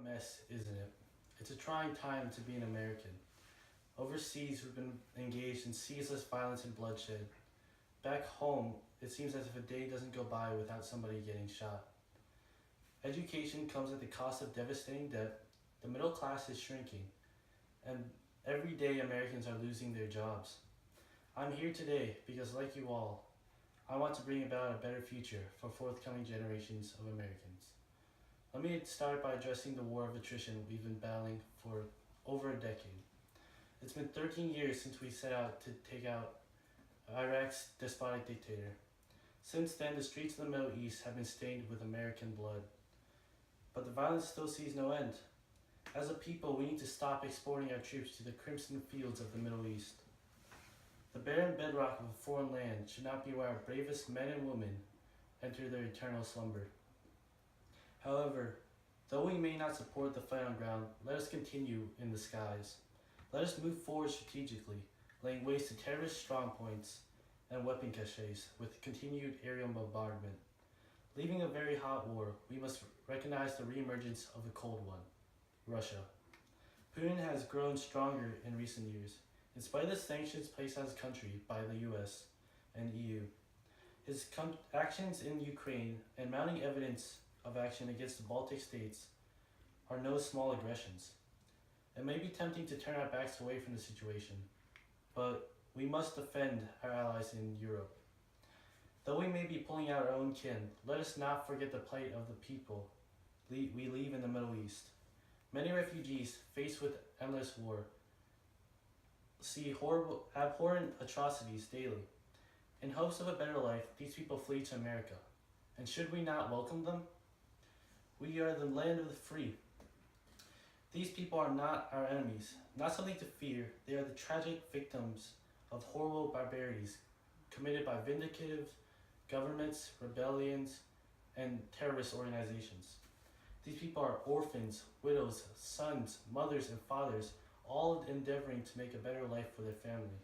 Mess, isn't it? It's a trying time to be an American. Overseas, we've been engaged in ceaseless violence and bloodshed. Back home, it seems as if a day doesn't go by without somebody getting shot. Education comes at the cost of devastating debt, the middle class is shrinking, and every day Americans are losing their jobs. I'm here today because, like you all, I want to bring about a better future for forthcoming generations of Americans. Let me start by addressing the war of attrition we've been battling for over a decade. It's been 13 years since we set out to take out Iraq's despotic dictator. Since then, the streets of the Middle East have been stained with American blood. But the violence still sees no end. As a people, we need to stop exporting our troops to the crimson fields of the Middle East. The barren bedrock of a foreign land should not be where our bravest men and women enter their eternal slumber. However, though we may not support the fight on ground, let us continue in the skies. Let us move forward strategically, laying waste to terrorist strongpoints and weapon caches with continued aerial bombardment. Leaving a very hot war, we must recognize the reemergence of the cold one, Russia. Putin has grown stronger in recent years, in spite of the sanctions placed on his country by the US and EU. His actions in Ukraine and mounting evidence of action against the Baltic states are no small aggressions. It may be tempting to turn our backs away from the situation, but we must defend our allies in Europe. Though we may be pulling out our own kin, let us not forget the plight of the people we leave in the Middle East. Many refugees, faced with endless war, see abhorrent atrocities daily. In hopes of a better life, these people flee to America. And should we not welcome them? We are the land of the free. These people are not our enemies, not something to fear. They are the tragic victims of horrible barbarities committed by vindictive governments, rebellions, and terrorist organizations. These people are orphans, widows, sons, mothers, and fathers, all endeavoring to make a better life for their family.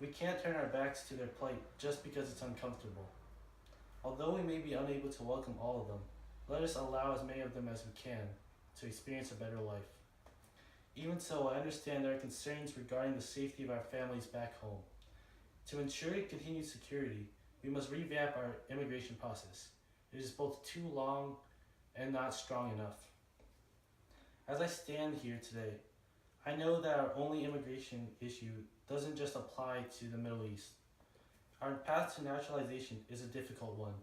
We can't turn our backs to their plight just because it's uncomfortable. Although we may be unable to welcome all of them, let us allow as many of them as we can to experience a better life. Even so, I understand there are concerns regarding the safety of our families back home. To ensure continued security, we must revamp our immigration process. It is both too long and not strong enough. As I stand here today, I know that our only immigration issue doesn't just apply to the Middle East. Our path to naturalization is a difficult one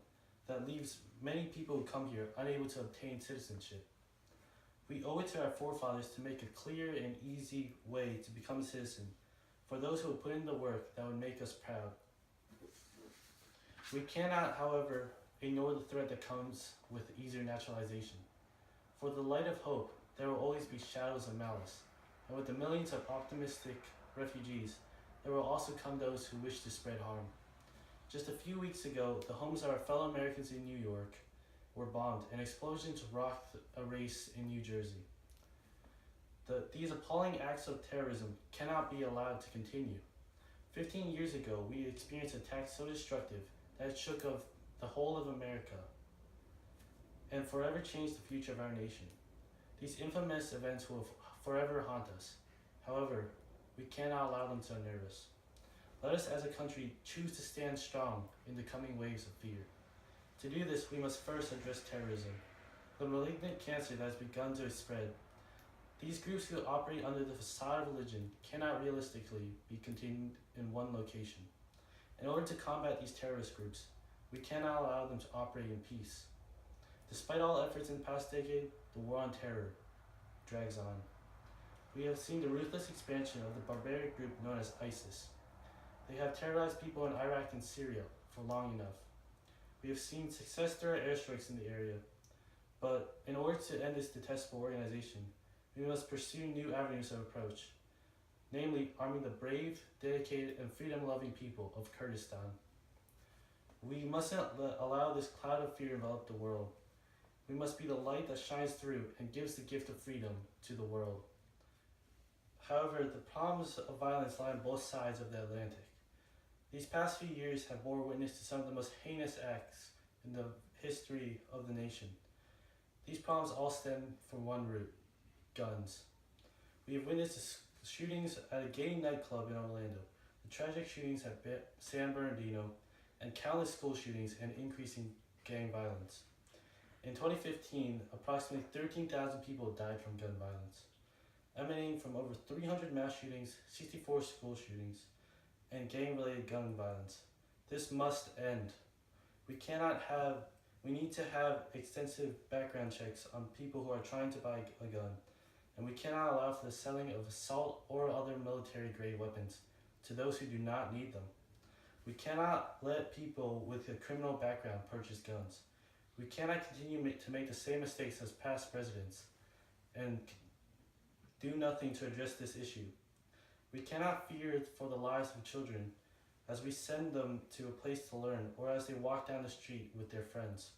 that leaves many people who come here unable to obtain citizenship. We owe it to our forefathers to make a clear and easy way to become a citizen for those who have put in the work that would make us proud. We cannot, however, ignore the threat that comes with easier naturalization. For the light of hope, there will always be shadows of malice, and with the millions of optimistic refugees, there will also come those who wish to spread harm. Just a few weeks ago, the homes of our fellow Americans in New York were bombed, and explosions rocked a race in New Jersey. These appalling acts of terrorism cannot be allowed to continue. 15 years ago, we experienced attacks so destructive that it shook of the whole of America and forever changed the future of our nation. These infamous events will forever haunt us. However, we cannot allow them to unnerve us. Let us as a country choose to stand strong in the coming waves of fear. To do this, we must first address terrorism, the malignant cancer that has begun to spread. These groups who operate under the facade of religion cannot realistically be contained in one location. In order to combat these terrorist groups, we cannot allow them to operate in peace. Despite all efforts in the past decade, the war on terror drags on. We have seen the ruthless expansion of the barbaric group known as ISIS. They have terrorized people in Iraq and Syria for long enough. We have seen success through our airstrikes in the area, but in order to end this detestable organization, we must pursue new avenues of approach, namely arming the brave, dedicated, and freedom-loving people of Kurdistan. We mustn't allow this cloud of fear envelop the world. We must be the light that shines through and gives the gift of freedom to the world. However, the problems of violence lie on both sides of the Atlantic. These past few years have borne witness to some of the most heinous acts in the history of the nation. These problems all stem from one root: guns. We have witnessed the shootings at a gay nightclub in Orlando, the tragic shootings at San Bernardino, and countless school shootings and increasing gang violence. In 2015, approximately 13,000 people died from gun violence, emanating from over 300 mass shootings, 64 school shootings, and gang-related gun violence. This must end. We need to have extensive background checks on people who are trying to buy a gun, and we cannot allow for the selling of assault or other military-grade weapons to those who do not need them. We cannot let people with a criminal background purchase guns. We cannot continue to make the same mistakes as past presidents and do nothing to address this issue. We cannot fear for the lives of children as we send them to a place to learn or as they walk down the street with their friends.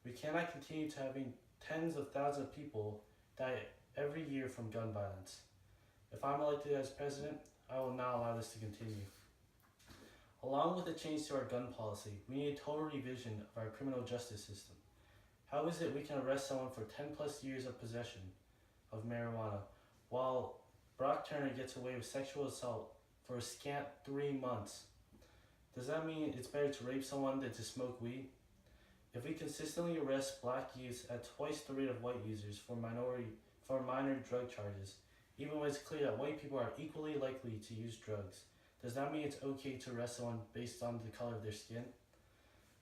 We cannot continue to having tens of thousands of people die every year from gun violence. If I'm elected as president, I will not allow this to continue. Along with a change to our gun policy, we need a total revision of our criminal justice system. How is it we can arrest someone for 10 plus years of possession of marijuana while Brock Turner gets away with sexual assault for a scant 3 months? Does that mean it's better to rape someone than to smoke weed? If we consistently arrest black youths at twice the rate of white users for minor drug charges, even when it's clear that white people are equally likely to use drugs, does that mean it's okay to arrest someone based on the color of their skin?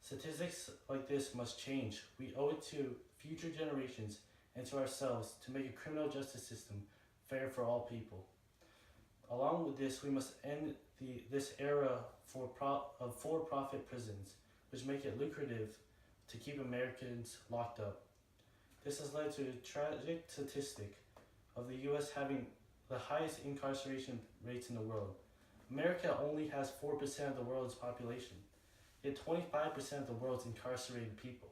Statistics like this must change. We owe it to future generations and to ourselves to make a criminal justice system fair for all people. Along with this, we must end this era of for-profit prisons, which make it lucrative to keep Americans locked up. This has led to a tragic statistic of the U.S. having the highest incarceration rates in the world. America only has 4% of the world's population, yet 25% of the world's incarcerated people.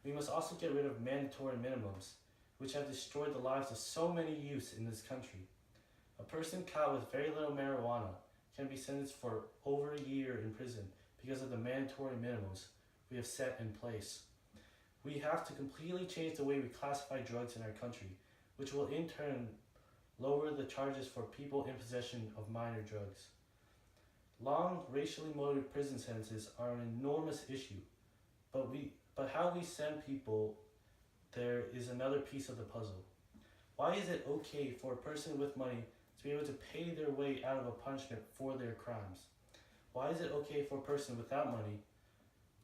We must also get rid of mandatory minimums, which have destroyed the lives of so many youths in this country. A person caught with very little marijuana can be sentenced for over a year in prison because of the mandatory minimums we have set in place. We have to completely change the way we classify drugs in our country, which will in turn lower the charges for people in possession of minor drugs. Long, racially motivated prison sentences are an enormous issue, but how we send people there is another piece of the puzzle. Why is it okay for a person with money to be able to pay their way out of a punishment for their crimes? Why is it okay for a person without money,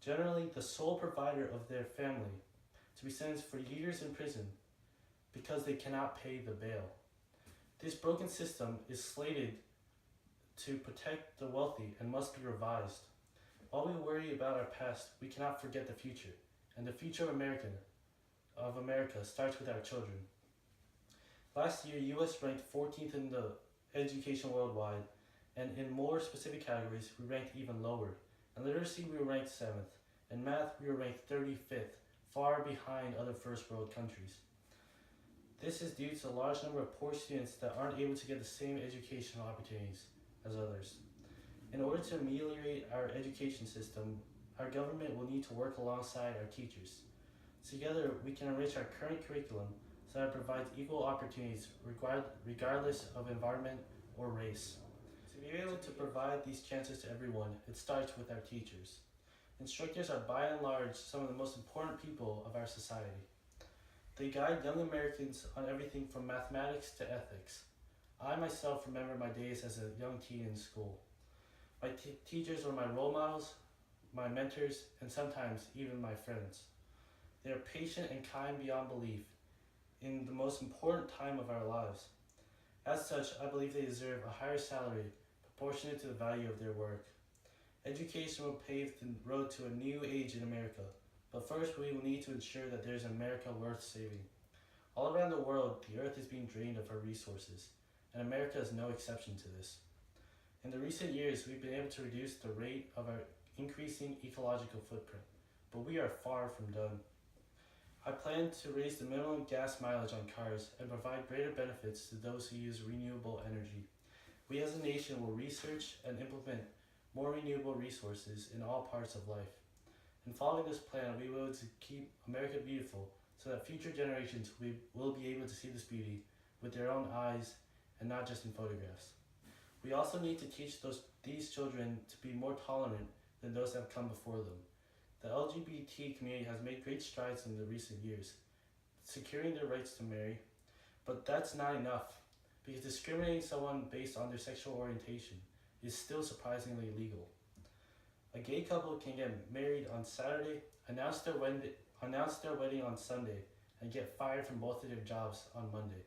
generally the sole provider of their family, to be sentenced for years in prison because they cannot pay the bail? This broken system is slated to protect the wealthy and must be revised. While we worry about our past, we cannot forget the future, and the future of America starts with our children. Last year, U.S. ranked 14th in the education worldwide, and in more specific categories, we ranked even lower. In literacy, we were ranked 7th. In math, we were ranked 35th, far behind other first world countries. This is due to a large number of poor students that aren't able to get the same educational opportunities as others. In order to ameliorate our education system, our government will need to work alongside our teachers. Together, we can enrich our current curriculum so that it provides equal opportunities regardless of environment or race. To be able to provide these chances to everyone, it starts with our teachers. Instructors are by and large some of the most important people of our society. They guide young Americans on everything from mathematics to ethics. I myself remember my days as a young teen in school. My teachers were my role models, my mentors, and sometimes even my friends. They are patient and kind beyond belief in the most important time of our lives. As such, I believe they deserve a higher salary proportionate to the value of their work. Education will pave the road to a new age in America, but first we will need to ensure that there is an America worth saving. All around the world, the earth is being drained of her resources, and America is no exception to this. In the recent years, we've been able to reduce the rate of our increasing ecological footprint, but we are far from done. I plan to raise the minimum gas mileage on cars and provide greater benefits to those who use renewable energy. We as a nation will research and implement more renewable resources in all parts of life. In following this plan, we will keep America beautiful so that future generations will be able to see this beauty with their own eyes and not just in photographs. We also need to teach these children to be more tolerant than those that have come before them. The LGBT community has made great strides in the recent years, securing their rights to marry, but that's not enough, because discriminating someone based on their sexual orientation is still surprisingly illegal. A gay couple can get married on Saturday, announce their wedding on Sunday, and get fired from both of their jobs on Monday.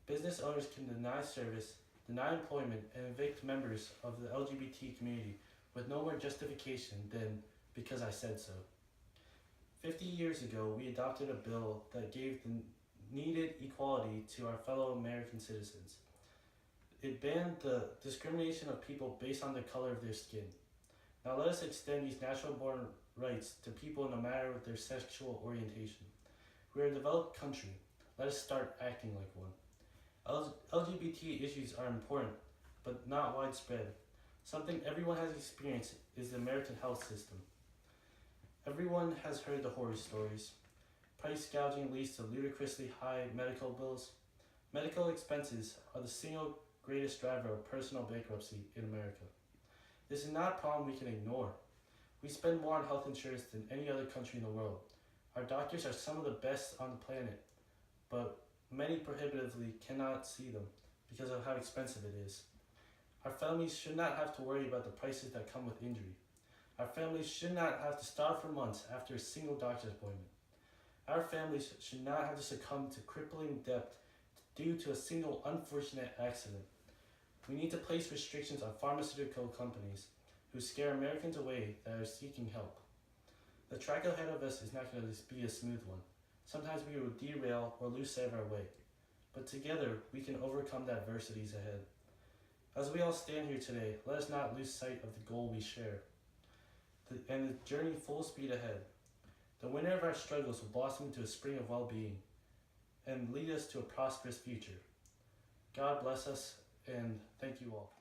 Business owners can deny service, deny employment, and evict members of the LGBT community with no more justification than because I said so. 50 years ago, we adopted a bill that gave the needed equality to our fellow American citizens. It banned the discrimination of people based on the color of their skin. Now let us extend these natural born rights to people no matter their sexual orientation. We are a developed country. Let us start acting like one. LGBT issues are important, but not widespread. Something everyone has experienced is the American health system. Everyone has heard the horror stories. Price gouging leads to ludicrously high medical bills. Medical expenses are the single greatest driver of personal bankruptcy in America. This is not a problem we can ignore. We spend more on health insurance than any other country in the world. Our doctors are some of the best on the planet, but many prohibitively cannot see them because of how expensive it is. Our families should not have to worry about the prices that come with injury. Our families should not have to starve for months after a single doctor's appointment. Our families should not have to succumb to crippling debt due to a single unfortunate accident. We need to place restrictions on pharmaceutical companies who scare Americans away that are seeking help. The track ahead of us is not going to be a smooth one. Sometimes we will derail or lose sight of our way, but together we can overcome the adversities ahead. As we all stand here today, let us not lose sight of the goal we share and the journey full speed ahead. The winter of our struggles will blossom into a spring of well-being and lead us to a prosperous future. God bless us, and thank you all.